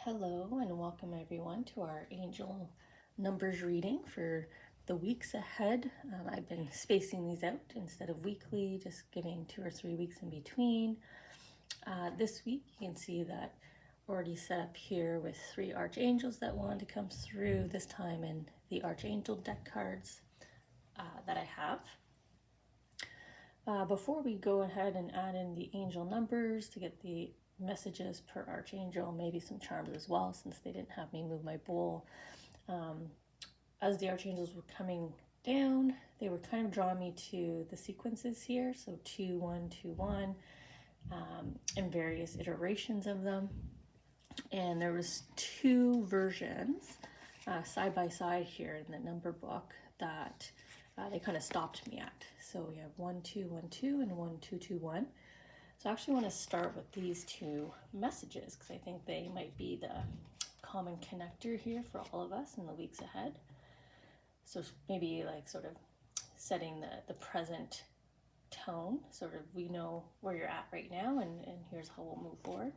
Hello and welcome everyone to our angel numbers reading for the weeks ahead. I've been spacing these out instead of weekly, just giving 2 or 3 weeks in between. This week you can see that already set up here with 3 archangels that wanted to come through, this time in the Archangel deck cards that I have. Before we go ahead and add in the angel numbers to get the messages per archangel, maybe some charms as well, since they didn't have me move my bowl. As the archangels were coming down, they were kind of drawing me to the sequences here, so 2 1 2 1, and various iterations of them. And there was 2 versions side by side here in the number book that they kind of stopped me at. So we have 1 2 1 2 and 1 2 2 1. So I actually want to start with these 2 messages because I think they might be the common connector here for all of us in the weeks ahead. So maybe like sort of setting the present tone, sort of we know where you're at right now and here's how we'll move forward.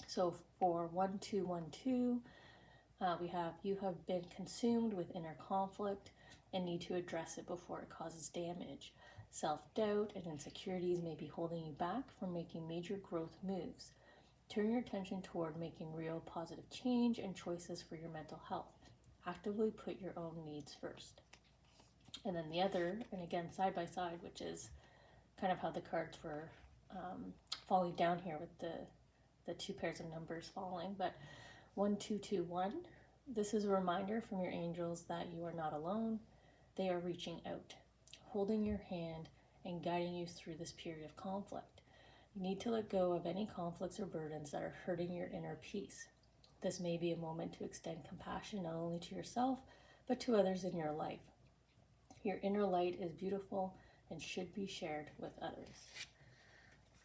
So for 1 2 1 2, we have you have been consumed with inner conflict and need to address it before it causes damage. Self-doubt and insecurities may be holding you back from making major growth moves. Turn your attention toward making real positive change and choices for your mental health. Actively put your own needs first. And then the other, and again side by side, which is kind of how the cards were falling down here with the 2 pairs of numbers falling, but 1 2 2 1. This is a reminder from your angels that you are not alone. They are reaching out, holding your hand and guiding you through this period of conflict. You need to let go of any conflicts or burdens that are hurting your inner peace. This may be a moment to extend compassion not only to yourself, but to others in your life. Your inner light is beautiful and should be shared with others.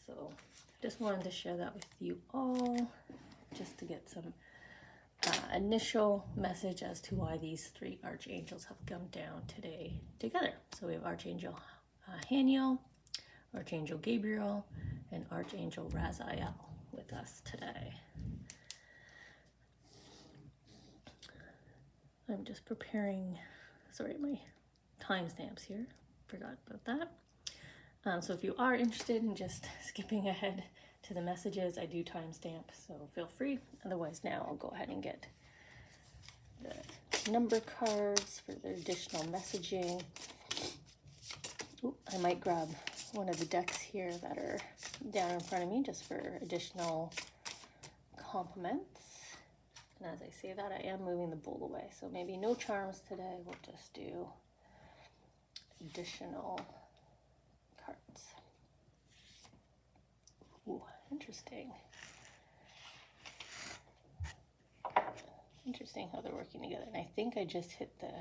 So just wanted to share that with you all, just to get some initial message as to why these 3 archangels have come down today together. So we have Archangel Haniel, Archangel Gabriel, and Archangel Raziel with us today. I'm just preparing, sorry, my timestamps here, forgot about that. So if you are interested in just skipping ahead to the messages, I do timestamp, so feel free. Otherwise now I'll go ahead and get the number cards for the additional messaging. Ooh, I might grab one of the decks here that are down in front of me just for additional compliments. And as I say that, I am moving the bowl away, so maybe no charms today. We'll just do additional cards. Ooh, interesting. Interesting how they're working together. And I think I just hit the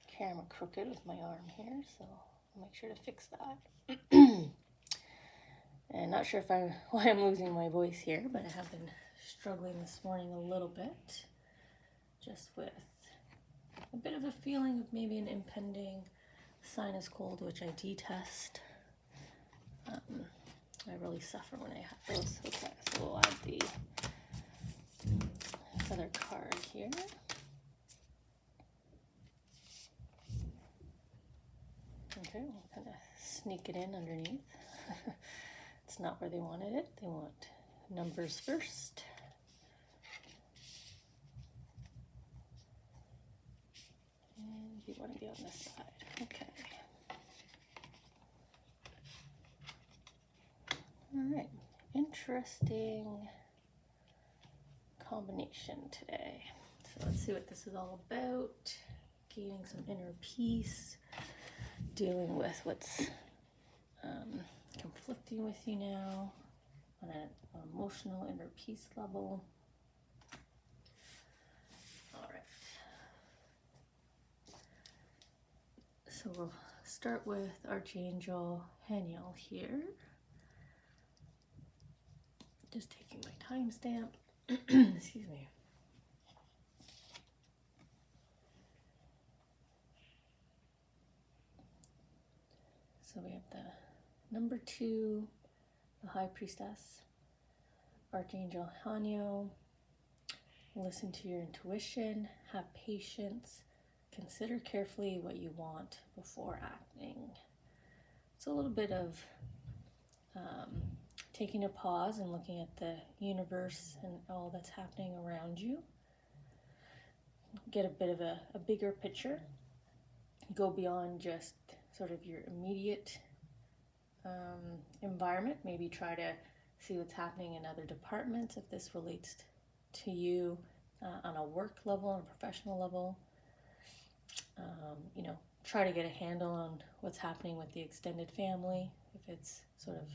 camera crooked with my arm here, so I'll make sure to fix that. And not sure why I'm losing my voice here, but I have been struggling this morning a little bit, just with a bit of a feeling of maybe an impending sinus cold, which I detest. I really suffer when I have those. Okay, so we'll add the other card here. Okay, we'll kind of sneak it in underneath. It's not where they wanted it. They want numbers first. And you want to be on this side. Okay. All right. Interesting combination today. So let's see what this is all about. Gaining some inner peace, dealing with what's conflicting with you now on an emotional inner peace level. All right. So we'll start with Archangel Haniel here. Just taking my timestamp. Excuse me. So we have the number 2, the High Priestess, Archangel Haniel, listen to your intuition, have patience, consider carefully what you want before acting. It's a little bit of taking a pause and looking at the universe and all that's happening around you. Get a bit of a bigger picture. Go beyond just sort of your immediate environment. Maybe try to see what's happening in other departments if this relates to you on a work level and professional level. Try to get a handle on what's happening with the extended family, if it's sort of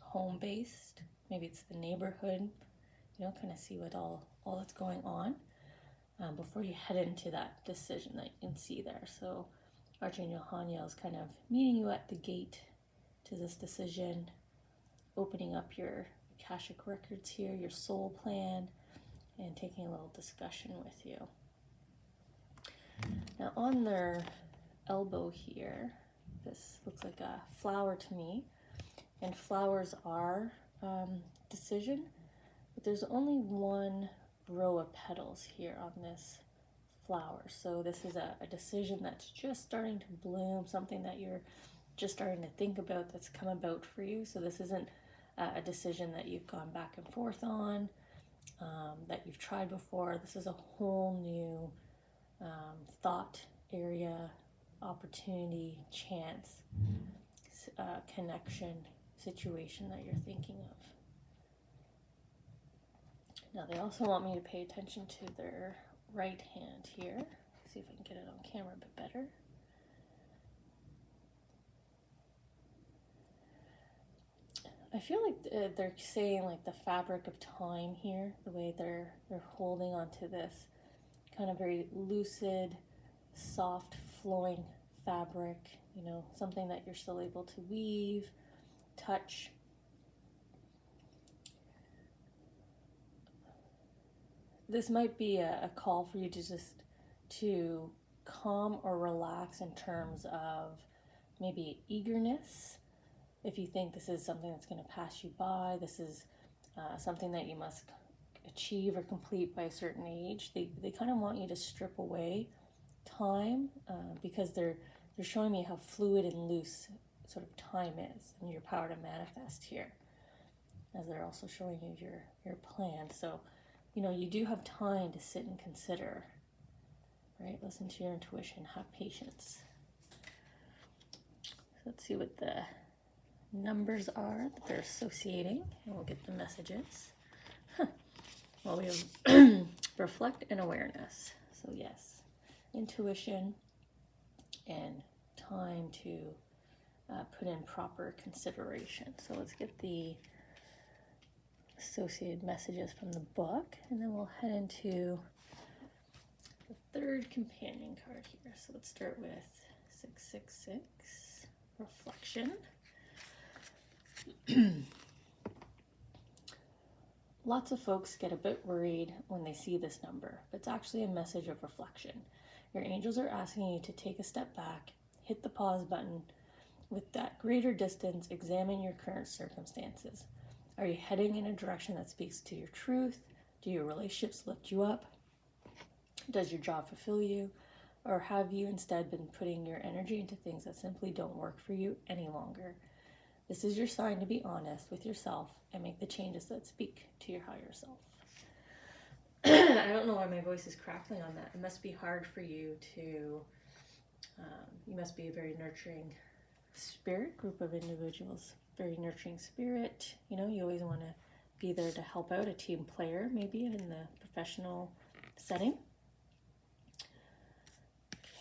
home-based. Maybe it's the neighborhood, kind of see what all that's going on before you head into that decision that you can see there. So Archangel Haniel is kind of meeting you at the gate to this decision, opening up your Akashic records here, your soul plan, and taking a little discussion with you. Now on their elbow here, this looks like a flower to me, and flowers are decision, but there's only one row of petals here on this flower. So this is a decision that's just starting to bloom, something that you're just starting to think about that's come about for you. So this isn't a decision that you've gone back and forth on, that you've tried before. This is a whole new thought area, opportunity, chance, connection, situation that you're thinking of. Now they also want me to pay attention to their right hand here. See if I can get it on camera a bit better. I feel like they're saying like the fabric of time here, the way they're holding onto this kind of very lucid, soft, flowing fabric, something that you're still able to weave, touch. This might be a call for you to calm or relax in terms of maybe eagerness. If you think this is something that's going to pass you by, this is something that you must achieve or complete by a certain age, they kind of want you to strip away time because they're showing me how fluid and loose sort of time is and your power to manifest here, as they're also showing you your plan. So you do have time to sit and consider, right? Listen to your intuition, have patience. So let's see what the numbers are that they're associating, and we'll get the messages. Well, we have reflect and awareness. So yes, intuition and time to put in proper consideration. So let's get the associated messages from the book, and then we'll head into the third companion card here. So let's start with 666, reflection. Lots of folks get a bit worried when they see this number, but it's actually a message of reflection. Your angels are asking you to take a step back, hit the pause button. With that greater distance, examine your current circumstances. Are you heading in a direction that speaks to your truth? Do your relationships lift you up? Does your job fulfill you? Or have you instead been putting your energy into things that simply don't work for you any longer? This is your sign to be honest with yourself and make the changes that speak to your higher self. I don't know why my voice is crackling on that. It must be hard for you to, you must be a very nurturing spirit, group of individuals, very nurturing spirit. You always want to be there to help out, a team player maybe in the professional setting.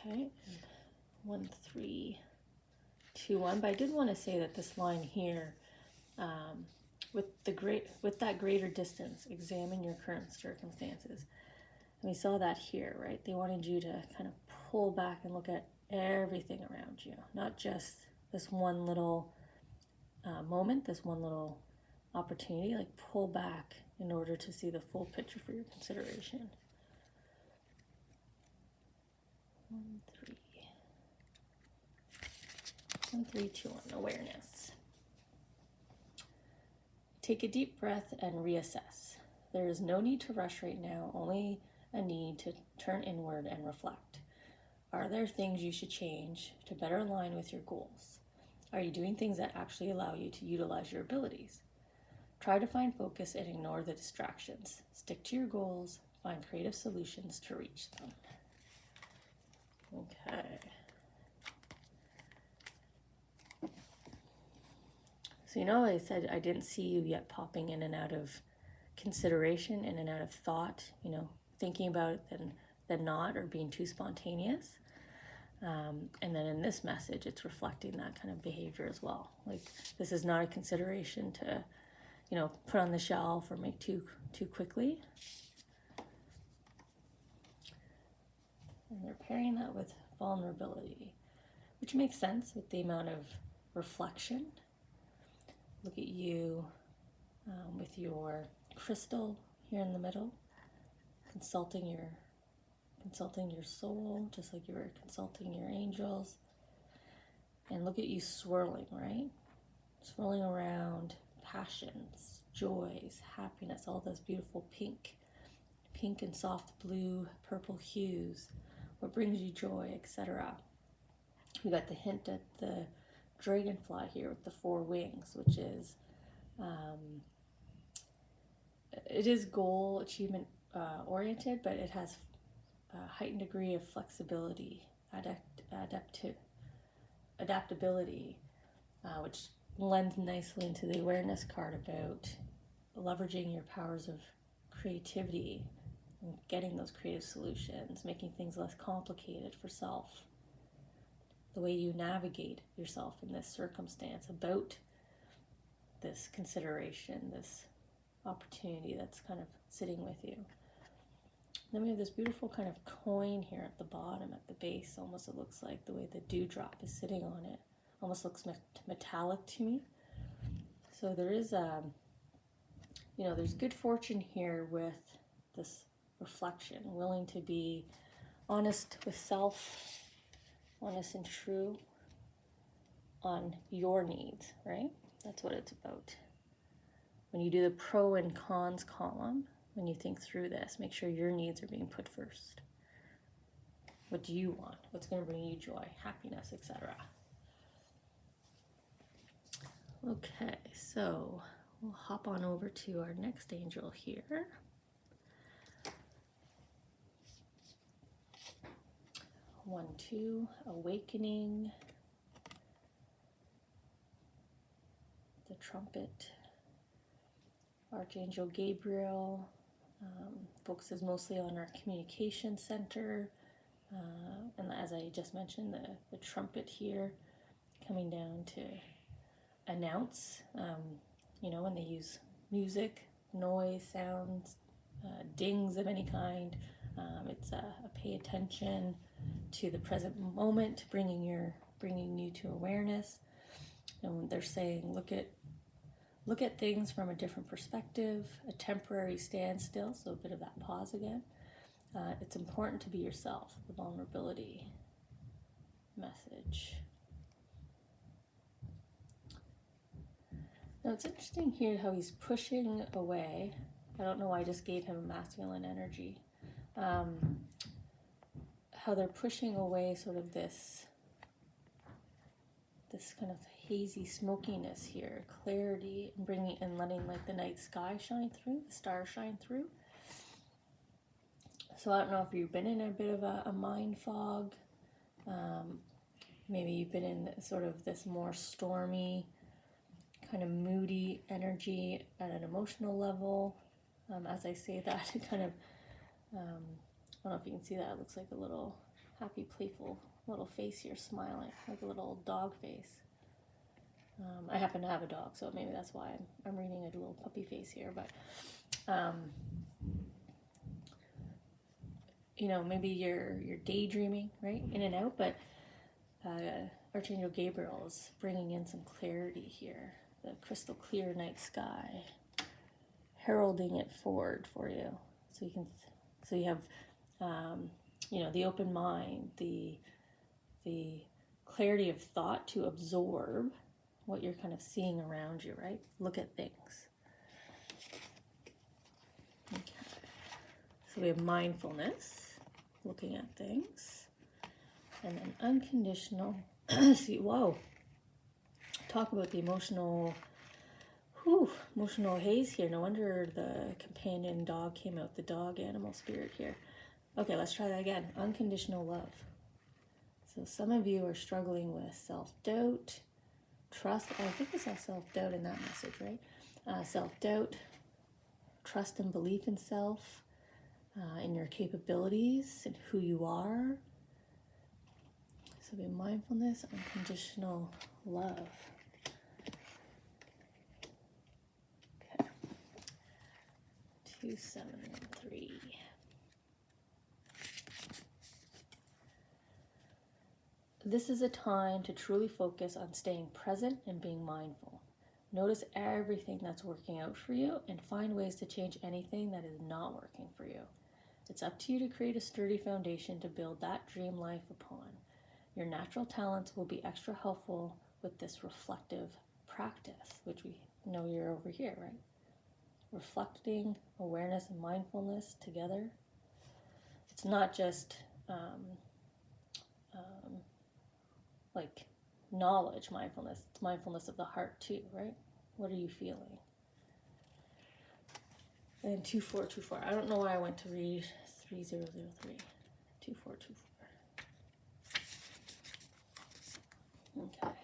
Okay, 1, 3, 2, 1. But I did want to say that this line here, with that greater distance, examine your current circumstances. And we saw that here, right? They wanted you to kind of pull back and look at everything around you, not just this one little moment, this one little opportunity. Like pull back in order to see the full picture for your consideration. 1, 3, 2, 1, awareness. Take a deep breath and reassess. There is no need to rush right now, only a need to turn inward and reflect. Are there things you should change to better align with your goals? Are you doing things that actually allow you to utilize your abilities? Try to find focus and ignore the distractions. Stick to your goals, find creative solutions to reach them. Okay. So I said I didn't see you yet popping in and out of consideration, in and out of thought, thinking about it then not, or being too spontaneous. And then in this message, it's reflecting that kind of behavior as well. Like, this is not a consideration to, put on the shelf or make too quickly. And they're pairing that with vulnerability, which makes sense with the amount of reflection. Look at you with your crystal here in the middle, consulting your soul, just like you were consulting your angels. And look at you swirling, right? Swirling around passions, joys, happiness, all those beautiful pink and soft blue, purple hues, what brings you joy, etc. We got the hint at the dragonfly here with the 4 wings, which is, it is goal achievement oriented, but it has a heightened degree of flexibility, adaptability, which lends nicely into the awareness card about leveraging your powers of creativity and getting those creative solutions, making things less complicated for self. The way you navigate yourself in this circumstance, about this consideration, this opportunity that's kind of sitting with you. Then we have this beautiful kind of coin here at the bottom, at the base. Almost it looks like the way the dewdrop is sitting on it. Almost looks metallic to me. So there is there's good fortune here with this reflection, willing to be honest with self, honest and true on your needs, right? That's what it's about. When you do the pro and cons column, when you think through this, make sure your needs are being put first. What do you want? What's going to bring you joy, happiness, etc.? Okay, so we'll hop on over to our next angel here. One, 2, awakening, the trumpet, Archangel Gabriel, focuses mostly on our communication center, and as I just mentioned, the trumpet here coming down to announce, when they use music, noise, sounds, dings of any kind. It's a pay attention to the present moment, bringing you to awareness. And they're saying, look at things from a different perspective, a temporary standstill, so a bit of that pause again. It's important to be yourself, the vulnerability message. Now it's interesting here how he's pushing away. I don't know why I just gave him a masculine energy. How they're pushing away sort of this kind of hazy smokiness here, clarity, and letting like the night sky shine through, the stars shine through. So I don't know if you've been in a bit of a mind fog. Maybe you've been in sort of this more stormy, kind of moody energy at an emotional level. As I say that, it kind of, I don't know if you can see that, it looks like a little happy, playful little face here smiling, like a little dog face. I happen to have a dog, so maybe that's why I'm reading a little puppy face here, but maybe you're daydreaming, right, in and out, but Archangel Gabriel is bringing in some clarity here, the crystal clear night sky, heralding it forward for you, so you have the open mind, the clarity of thought to absorb what you're kind of seeing around you, right? Look at things. we have mindfulness, looking at things. And then unconditional, see, whoa. Talk about the emotional haze here. No wonder the companion dog came out, the dog animal spirit here. Okay, let's try that again. Unconditional love. So some of you are struggling with self-doubt, trust. I think we saw self-doubt in that message, right? Self-doubt, trust and belief in self, in your capabilities and who you are. So be mindfulness, unconditional love. Okay. 2713. This is a time to truly focus on staying present and being mindful. Notice everything that's working out for you and find ways to change anything that is not working for you. It's up to you to create a sturdy foundation to build that dream life upon. Your natural talents will be extra helpful with this reflective practice, which we know you're over here, right? Reflecting, awareness, and mindfulness together. It's not just like knowledge mindfulness, it's mindfulness of the heart too, right? What are you feeling? And 2424. I don't know why I went to read 3003. 2424. Okay.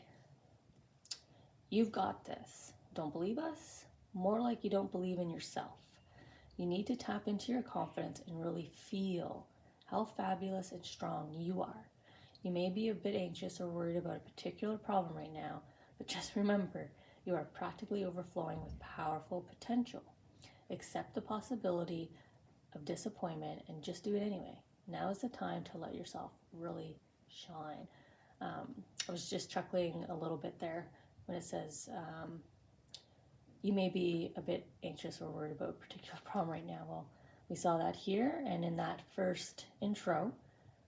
You've got this. Don't believe us? More like you don't believe in yourself. You need to tap into your confidence and really feel how fabulous and strong you are. You may be a bit anxious or worried about a particular problem right now, but just remember, you are practically overflowing with powerful potential. Accept the possibility of disappointment and just do it anyway. Now is the time to let yourself really shine. I was just chuckling a little bit there when it says, you may be a bit anxious or worried about a particular problem right now. Well, we saw that here, and in that first intro,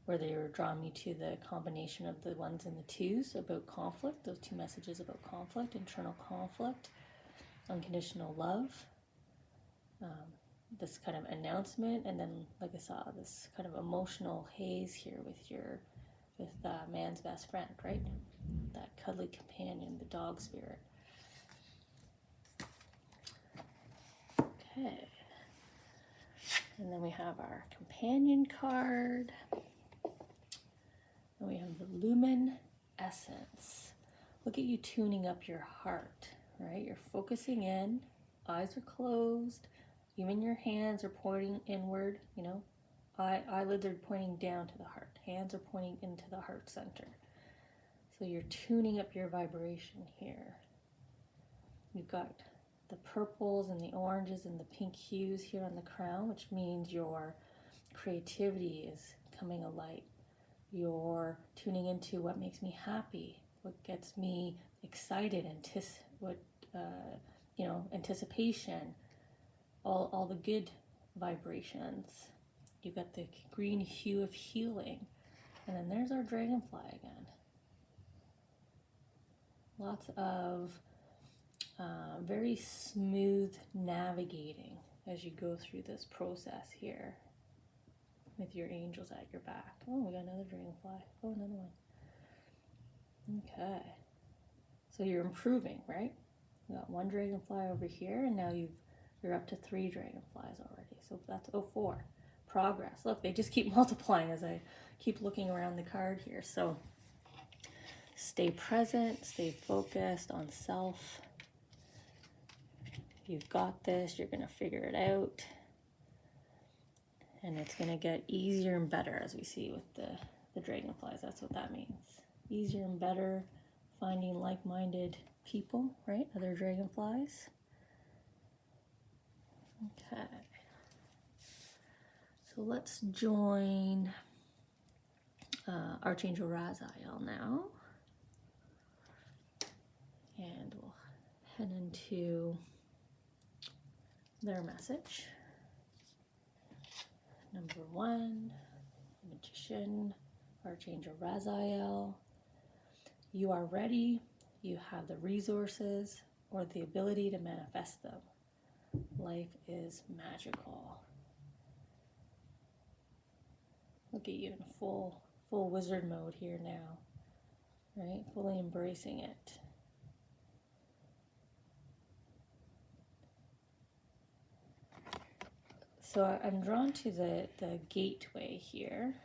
where they were drawing me to the combination of the ones and the twos about conflict, those two messages about conflict, internal conflict, unconditional love, this kind of announcement, and then, like I saw, this kind of emotional haze here with man's best friend, right? That cuddly companion, the dog spirit. Okay. And then we have our companion card. And we have the Lumen Essence. Look at you tuning up your heart, right? You're focusing in, eyes are closed, even your hands are pointing inward, you know. Eyelids are pointing down to the heart. Hands are pointing into the heart center. So you're tuning up your vibration here. You've got the purples and the oranges and the pink hues here on the crown, which means your creativity is coming alight. You're tuning into what makes me happy, what gets me excited, anticipation, all the good vibrations. You've got the green hue of healing. And then there's our dragonfly again. Lots of very smooth navigating as you go through this process here with your angels at your back. Oh, we got another dragonfly. Oh, another one. Okay. So you're improving, right? We got one dragonfly over here, and now you're up to 3 dragonflies already. So that's 04. Progress. Look, they just keep multiplying as I keep looking around the card here. So stay present, stay focused on self. You've got this. You're going to figure it out. And it's going to get easier and better, as we see with the dragonflies. That's what that means. Easier and better, finding like-minded people, right? Other dragonflies. Okay. So let's join Archangel Raziel now. And we'll head into their message. Number 1, Magician, Archangel Raziel. You are ready. You have the resources or the ability to manifest them. Life is magical. Look at you in full wizard mode here now, right? Fully embracing it. So I'm drawn to the gateway here,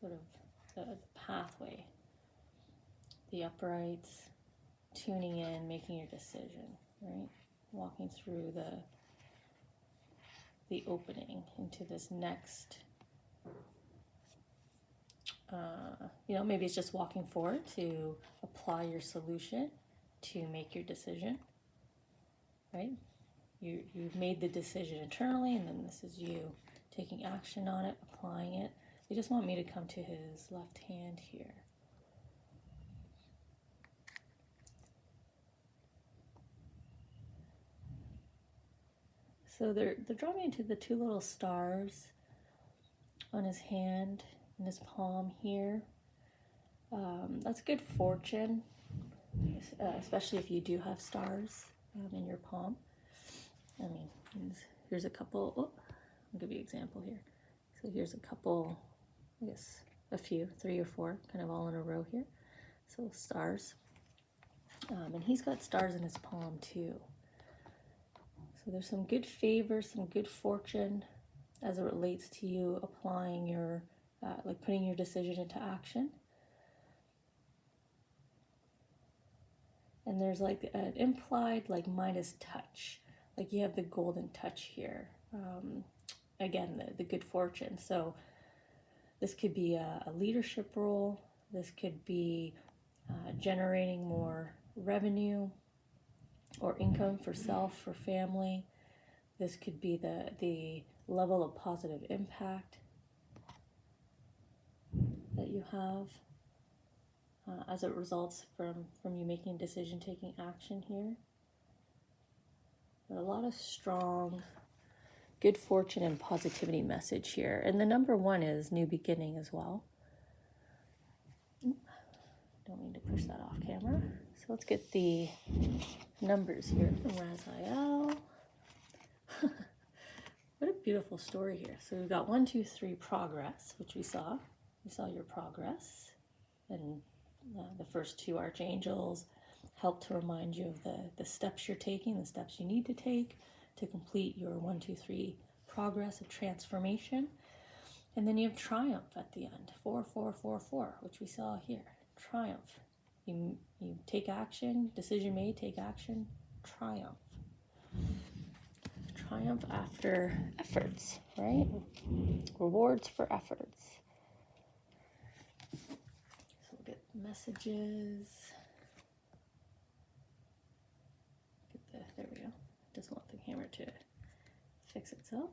sort of the pathway, the uprights, tuning in, making your decision, right? Walking through the opening into this next, you know, maybe it's just walking forward to apply your solution, to make your decision, right? You've made the decision internally, and then this is you taking action on it, applying it. They just want me to come to his left hand here. So they're drawing me into the two little stars on his hand, in his palm here. That's good fortune, especially if you do have stars in your palm. I mean, here's a couple. Oh, I'll give you an example here. So here's a couple, I guess a few, 3 or 4, kind of all in a row here. So stars. And he's got stars in his palm too. So there's some good favor, some good fortune as it relates to you applying your, like putting your decision into action. And there's like an implied like Midas touch. Like you have the golden touch here. Again, the good fortune. So this could be a leadership role. This could be generating more revenue or income for self, for family. This could be the level of positive impact that you have as it results from you making a decision, taking action here. But a lot of strong, good fortune and positivity message here. And the number 1 is new beginning as well. Don't mean to push that off camera. So let's get the numbers here from Raziel. What a beautiful story here. So we've got 1, 2, 3 progress, which we saw. We saw your progress. And the first 2 archangels help to remind you of the steps you're taking, the steps you need to take to complete your 1, 2, 3 progress of transformation. And then you have triumph at the end, 4, 4, 4, 4, which we saw here. Triumph. You take action, decision made, take action, triumph. Triumph after efforts, right? Rewards for efforts. So we'll get messages. There we go. Doesn't want the camera to fix itself.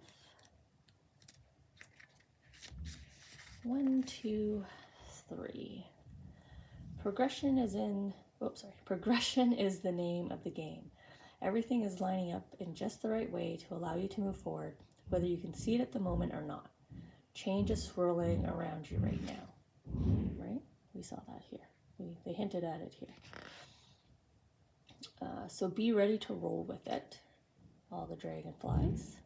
1, 2, 3. Progression is the name of the game. Everything is lining up in just the right way to allow you to move forward, whether you can see it at the moment or not. Change is swirling around you right now, right? We saw that here. They hinted at it here. So be ready to roll with it, all the dragonflies.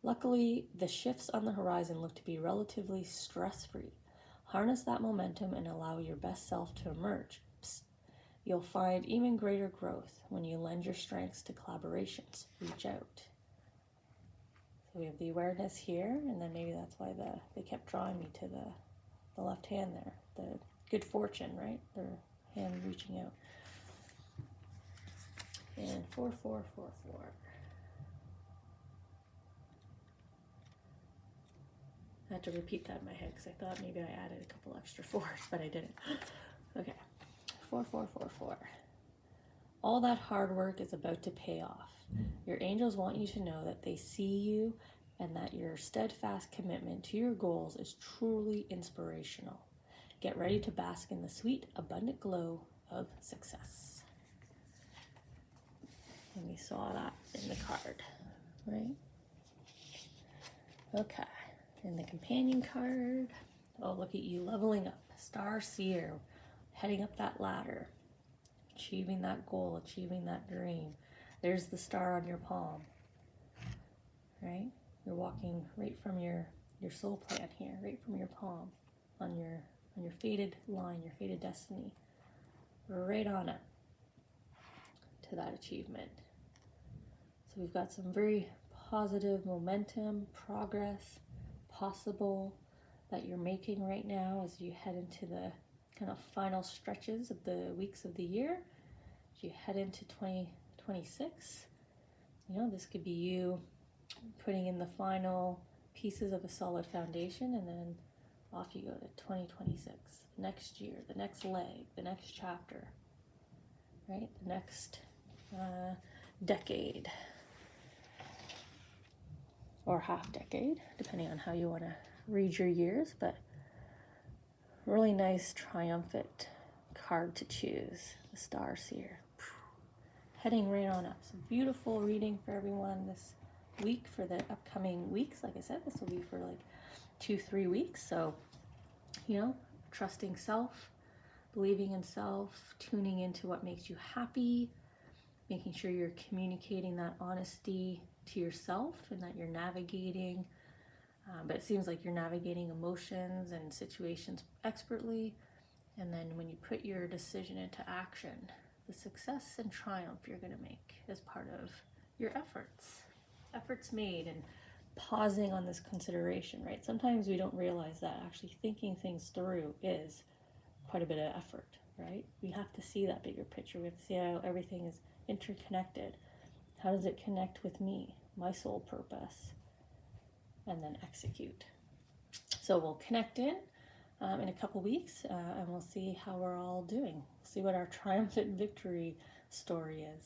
Luckily, the shifts on the horizon look to be relatively stress-free. Harness that momentum and allow your best self to emerge. Psst. You'll find even greater growth when you lend your strengths to collaborations. Reach out. So we have the awareness here, and then maybe that's why they kept drawing me to the left hand there. The good fortune, right? Their hand reaching out. And 4, 4, 4, 4. I had to repeat that in my head because I thought maybe I added a couple extra 4s, but I didn't. Okay. 4, 4, 4, 4. All that hard work is about to pay off. Your angels want you to know that they see you and that your steadfast commitment to your goals is truly inspirational. Get ready to bask in the sweet, abundant glow of success. And we saw that in the card, right? Okay. And the companion card. Oh, look at you leveling up. Star Seer, heading up that ladder, achieving that goal, achieving that dream. There's the star on your palm, right? You're walking right from your soul plan here, right from your palm, on your fated line, your fated destiny, right on it to that achievement. So we've got some very positive momentum, progress, possible that you're making right now as you head into the kind of final stretches of the weeks of the year. As you head into 2026, you know, this could be you putting in the final pieces of a solid foundation, and then off you go to 2026, next year, the next leg, the next chapter, right? The next decade or half decade, depending on how you want to read your years, but really nice triumphant card to choose, the stars here. Heading right on up. So beautiful reading for everyone this week, for the upcoming weeks. Like I said, this will be for like 2-3 weeks. So, you know, trusting self, believing in self, tuning into what makes you happy, making sure you're communicating that honesty to yourself and that you're navigating. But it seems like you're navigating emotions and situations expertly. And then when you put your decision into action, the success and triumph you're going to make as part of your efforts made, and pausing on this consideration, right? Sometimes we don't realize that actually thinking things through is quite a bit of effort, right? We have to see that bigger picture. We have to see how everything is interconnected. How does it connect with me, my soul purpose? And then execute. So we'll connect in a couple weeks, and we'll see how we're all doing. See what our triumphant victory story is.